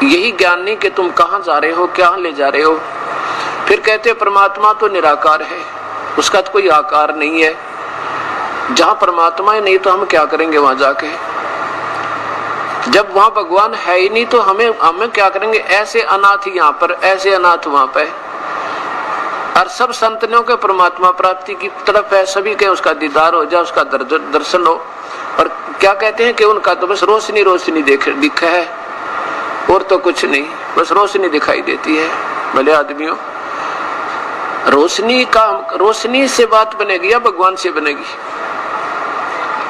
यही ज्ञान नहीं कि तुम कहाँ जा रहे हो, क्या ले जा रहे हो। फिर कहते परमात्मा तो निराकार है, उसका तो कोई आकार नहीं है। जहां परमात्मा ही नहीं तो हम क्या करेंगे वहां जाके। जब वहां भगवान है ही नहीं तो हमें क्या करेंगे। ऐसे अनाथ यहाँ पर, ऐसे अनाथ वहां पर। और सब संतनों के परमात्मा प्राप्ति की तरफ है, सभी के उसका दीदार हो जाए, उसका दर्शन हो। और क्या कहते हैं कि उनका तो बस रोशनी रोशनी दिखा है, और तो कुछ नहीं, बस रोशनी दिखाई देती है। भले आदमियों, रोशनी से बात बनेगी या भगवान से बनेगी?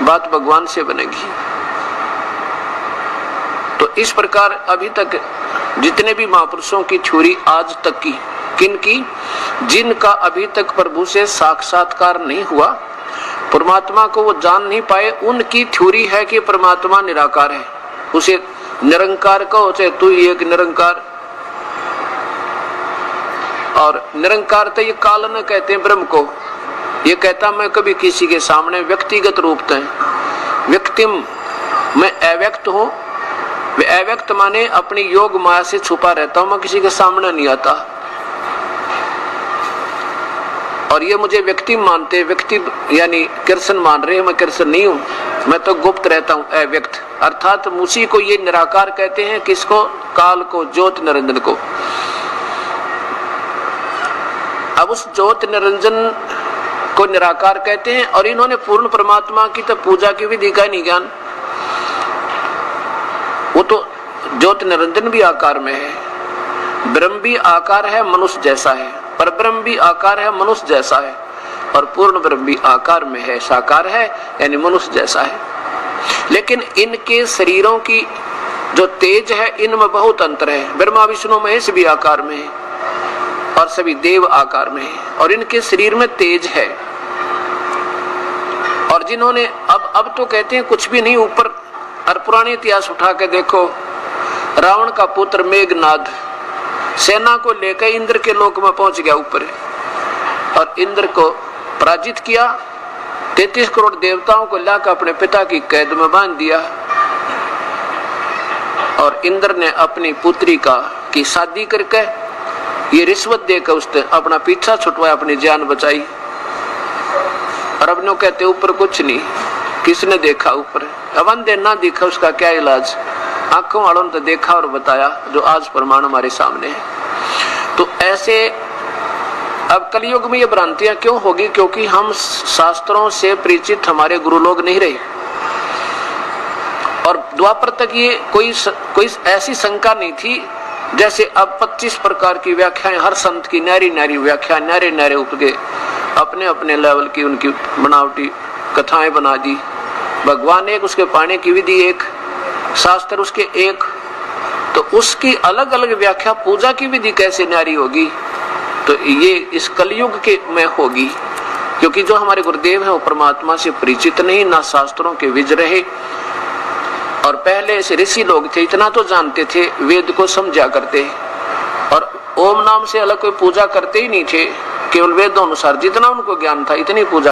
बात भगवान से बनेगी। तो इस प्रकार अभी तक जितने भी महापुरुषों की थ्योरी आज तक की, किनकी? जिनका अभी तक प्रभु से साक्षात्कार नहीं हुआ, परमात्मा को वो जान नहीं पाए, उनकी थ्योरी है कि परमात्मा निराकार है। उसे निरंकार कहो चाहे तू ही एक निरंकार। और निरंकार तो ये काल न कहते हैं ब्रह्म को। ये कहता मैं कभी किसी के सामने व्यक्तिगत रूप से, व्यक्तिम मैं अव्यक्त हूं। अव्यक्त माने अपनी योग माया से छुपा रहता हूं, मैं किसी के सामने नहीं आता। और ये मुझे व्यक्ति मानते, व्यक्ति यानी कृष्ण मान रहे हैं, मैं कृष्ण नहीं हूं, मैं तो गुप्त रहता हूं, अव्यक्त। अर्थात उसी को ये निराकार कहते हैं। किसको? काल को, ज्योत निरंजन को। अब उस ज्योत निरंजन को निराकार कहते हैं। और इन्होंने पूर्ण परमात्मा की तो पूजा की विधि का नहीं ज्ञान। वो तो ज्योत निरंजन भी आकार में है, ब्रह्म भी आकार है, मनुष्य जैसा है, पर ब्रह्म भी आकार है, मनुष्य जैसा है, और पूर्ण ब्रह्म भी आकार में है, साकार है, यानी मनुष्य जैसा है। लेकिन इनके शरीरों की जो तेज है, इनमें बहुत अंतर है। ब्रह्मा विष्णु महेश भी आकार में है और सभी देव आकार में है, और इनके शरीर में तेज है। और जिन्होंने अब तो कहते हैं कुछ भी नहीं ऊपर। और पुराने इतिहास उठा के देखो, रावण का पुत्र मेघनाद सेना को लेकर इंद्र के लोक में पहुंच गया ऊपर, और इंद्र को पराजित किया। 33 करोड़ देवताओं को लाकर अपने पिता की कैद में बांध दिया। और इंद्र ने अपनी पुत्री की शादी करके ये रिश्वत देकर उसने अपना पीछा छुटवाया, अपनी जान बचाई। और अब नो कहते ऊपर कुछ नहीं, किसने देखा ऊपर? अवंदे ना दिखा, उसका क्या इलाज? आंखों वालों ने तो देखा और बताया, जो आज प्रमाण हमारे सामने है। तो ऐसे अब कलयुग में ये भ्रांतियां क्यों होगी? क्योंकि हम शास्त्रों से परिचित हमारे गुरु लोग नहीं रहे। और द्वापर तक ये कोई ऐसी शंका नहीं थी। जैसे अब 25 प्रकार की व्याख्याएं, हर संत की नारी नारी व्याख्या, नारे नारे उपके अपने अपने लेवल की उनकी बनावटी कथाएं बना दी। भगवान एक, उसके पाने की विधि एक, शास्त्र उसके एक, तो उसकी अलग अलग व्याख्या। पूजा की विधि कैसे न्यारी होगी? तो ये इस कलयुग के में होगी, क्योंकि जो हमारे गुरुदेव हैं वो परमात्मा से परिचित नहीं, ना शास्त्रों के विज रहे। और पहले से ऋषि लोग थे, इतना तो जानते थे, वेद को समझा करते, और ओम नाम से अलग कोई पूजा करते ही नहीं थे। केवल वेदों अनुसार जितना उनको ज्ञान था इतनी पूजा